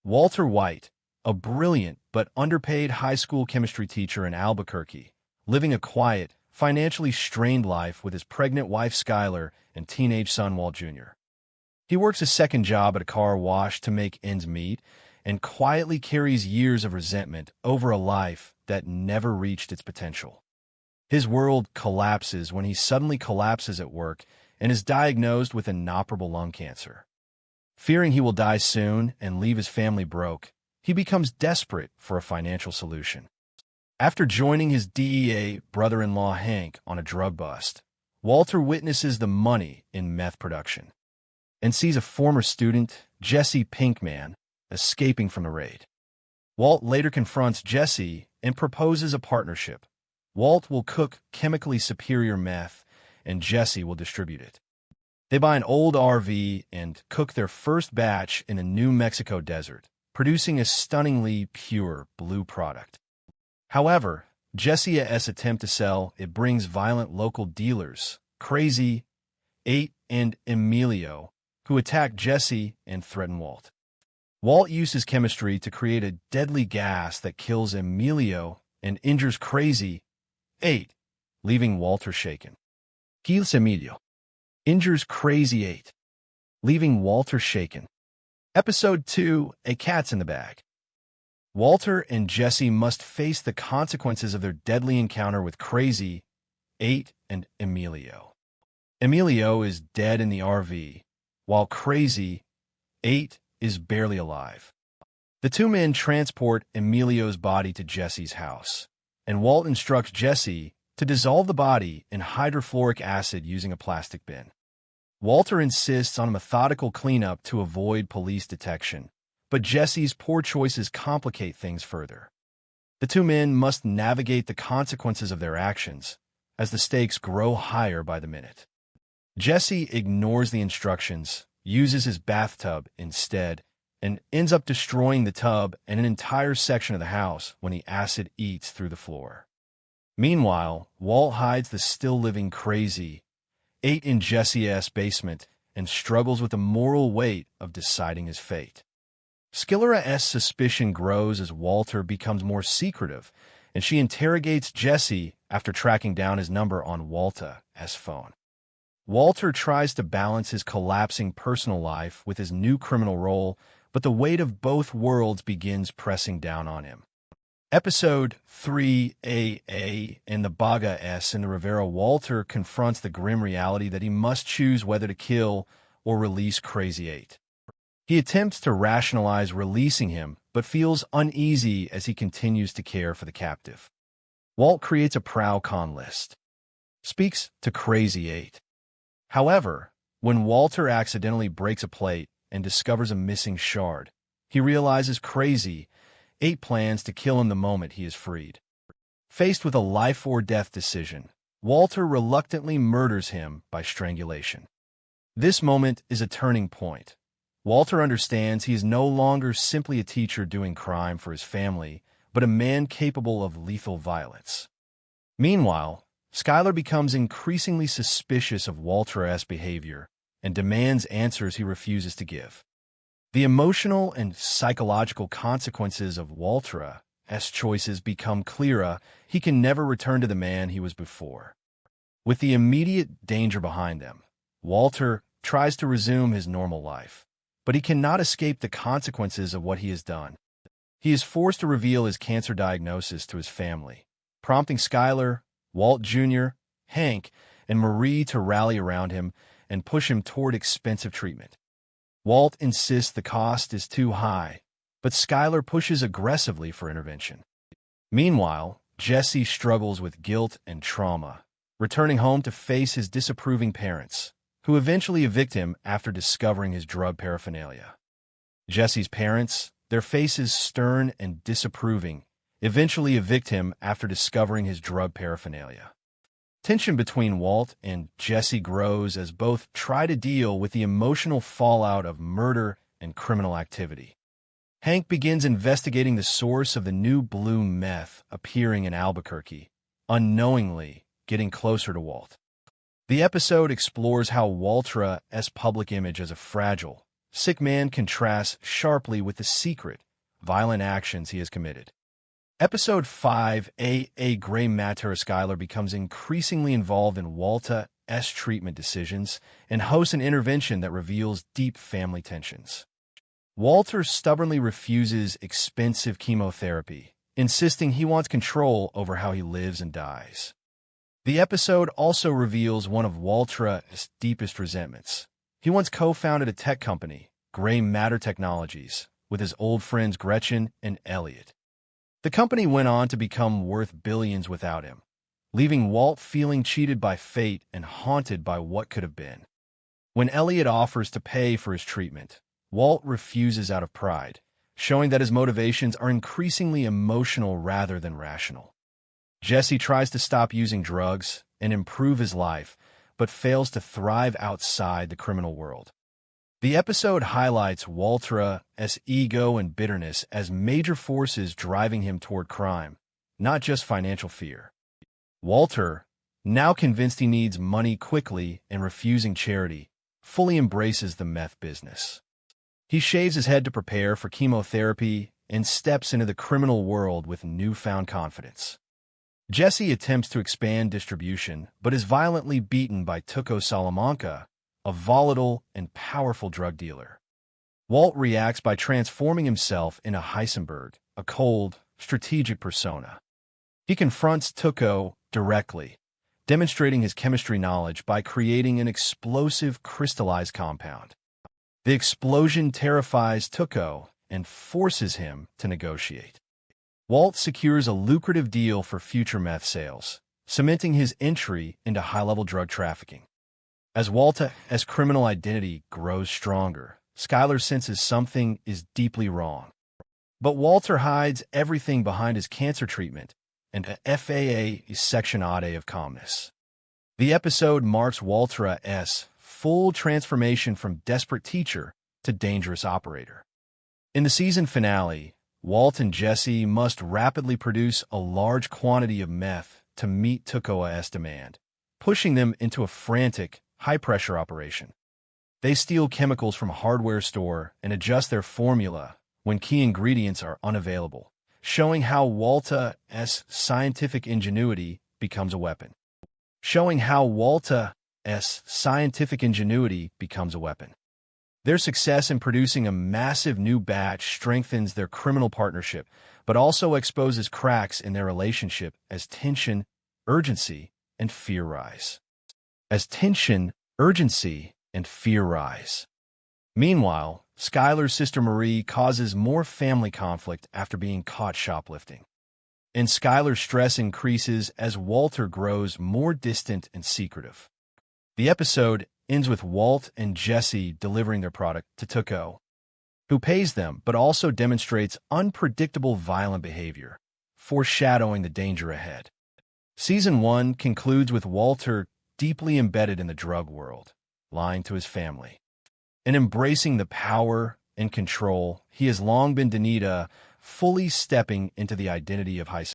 Walter White, a brilliant but underpaid high school chemistry teacher in Albuquerque, living a quiet, financially strained life with his pregnant wife Skylar and teenage son Walt Jr. He works a second job at a car wash to make ends meet and quietly carries years of resentment over a life that never reached its potential. His world collapses when he suddenly collapses at work and is diagnosed with inoperable lung cancer. Fearing he will die soon and leave his family broke, he becomes desperate for a financial solution. After joining his DEA brother-in-law Hank on a drug bust, Walter witnesses the money in meth production and sees a former student, Jesse Pinkman, escaping from the raid. Walt later confronts Jesse and proposes a partnership. Walt will cook chemically superior meth, and Jesse will distribute it. They buy an old RV and cook their first batch in a New Mexico desert, producing a stunningly pure blue product. However, Jesse's attempt to sell it brings violent local dealers, Crazy 8 and Emilio, who attack Jesse and threaten Walt. Walt uses chemistry to create a deadly gas that kills Emilio and injures Crazy 8, leaving Walter shaken. Kills Emilio. Injures Crazy 8, leaving Walter shaken. Episode 2, A Cat's in the Bag. Walter and Jesse must face the consequences of their deadly encounter with Crazy 8 and Emilio. Emilio is dead in the RV, while Crazy 8 is barely alive. The two men transport Emilio's body to Jesse's house, and Walt instructs Jesse to dissolve the body in hydrofluoric acid using a plastic bin. Walter insists on a methodical cleanup to avoid police detection, but Jesse's poor choices complicate things further. The two men must navigate the consequences of their actions as the stakes grow higher by the minute. Jesse ignores the instructions, uses his bathtub instead, and ends up destroying the tub and an entire section of the house when the acid eats through the floor. Meanwhile, Walt hides the still-living Crazy 8 in Jesse's basement and struggles with the moral weight of deciding his fate. Skylar's suspicion grows as Walter becomes more secretive, and she interrogates Jesse after tracking down his number on Walter's phone. Walter tries to balance his collapsing personal life with his new criminal role, but the weight of both worlds begins pressing down on him. Episode 3, AA in the Baga S in the Rivera, Walter confronts the grim reality that he must choose whether to kill or release Crazy 8. He attempts to rationalize releasing him, but feels uneasy as he continues to care for the captive. Walt creates a pro-con list. Speaks to Crazy 8. However, when Walter accidentally breaks a plate and discovers a missing shard, he realizes Crazy 8 plans to kill him the moment he is freed. Faced with a life-or-death decision, Walter reluctantly murders him by strangulation. This moment is a turning point. Walter understands he is no longer simply a teacher doing crime for his family, but a man capable of lethal violence. Meanwhile, Skylar becomes increasingly suspicious of Walter's behavior and demands answers he refuses to give. The emotional and psychological consequences of Walter's choices become clearer. He can never return to the man he was before. With the immediate danger behind them, Walter tries to resume his normal life, but he cannot escape the consequences of what he has done. He is forced to reveal his cancer diagnosis to his family, prompting Skylar, Walt Jr., Hank, and Marie to rally around him and push him toward expensive treatment. Walt insists the cost is too high, but Skylar pushes aggressively for intervention. Meanwhile, Jesse struggles with guilt and trauma, returning home to face his disapproving parents, who eventually evict him after discovering his drug paraphernalia. Jesse's parents, their faces stern and disapproving, eventually evict him after discovering his drug paraphernalia. Tension between Walt and Jesse grows as both try to deal with the emotional fallout of murder and criminal activity. Hank begins investigating the source of the new blue meth appearing in Albuquerque, unknowingly getting closer to Walt. The episode explores how Walter's public image as a fragile, sick man contrasts sharply with the secret, violent actions he has committed. Episode 5, A gray matter Skylar becomes increasingly involved in Walter's treatment decisions and hosts an intervention that reveals deep family tensions. Walter stubbornly refuses expensive chemotherapy, insisting he wants control over how he lives and dies. The episode also reveals one of Walter's deepest resentments. He once co-founded a tech company, Gray Matter Technologies, with his old friends Gretchen and Elliot. The company went on to become worth billions without him, leaving Walt feeling cheated by fate and haunted by what could have been. When Elliot offers to pay for his treatment, Walt refuses out of pride, showing that his motivations are increasingly emotional rather than rational. Jesse tries to stop using drugs and improve his life, but fails to thrive outside the criminal world. The episode highlights Walter's ego and bitterness as major forces driving him toward crime, not just financial fear. Walter, now convinced he needs money quickly and refusing charity, fully embraces the meth business. He shaves his head to prepare for chemotherapy and steps into the criminal world with newfound confidence. Jesse attempts to expand distribution, but is violently beaten by Tuco Salamanca, a volatile and powerful drug dealer. Walt reacts by transforming himself into Heisenberg, a cold, strategic persona. He confronts Tuco directly, demonstrating his chemistry knowledge by creating an explosive crystallized compound. The explosion terrifies Tuco and forces him to negotiate. Walt secures a lucrative deal for future meth sales, cementing his entry into high-level drug trafficking. As Walter's criminal identity grows stronger, Skylar senses something is deeply wrong. But Walter hides everything behind his cancer treatment and a FAA section of calmness. The episode marks Walter's full transformation from desperate teacher to dangerous operator. In the season finale, Walt and Jesse must rapidly produce a large quantity of meth to meet Tuco's demand, pushing them into a frantic, high-pressure operation. They steal chemicals from a hardware store and adjust their formula when key ingredients are unavailable, showing how Walter's scientific ingenuity becomes a weapon. Their success in producing a massive new batch strengthens their criminal partnership, but also exposes cracks in their relationship as tension, urgency, and fear rise. Meanwhile, Skylar's sister Marie causes more family conflict after being caught shoplifting. And Skylar's stress increases as Walter grows more distant and secretive. The episode ends with Walt and Jesse delivering their product to Tuco, who pays them but also demonstrates unpredictable violent behavior, foreshadowing the danger ahead. Season 1 concludes with Walter deeply embedded in the drug world, lying to his family, and embracing the power and control he has long been denied, fully stepping into the identity of Heisenberg.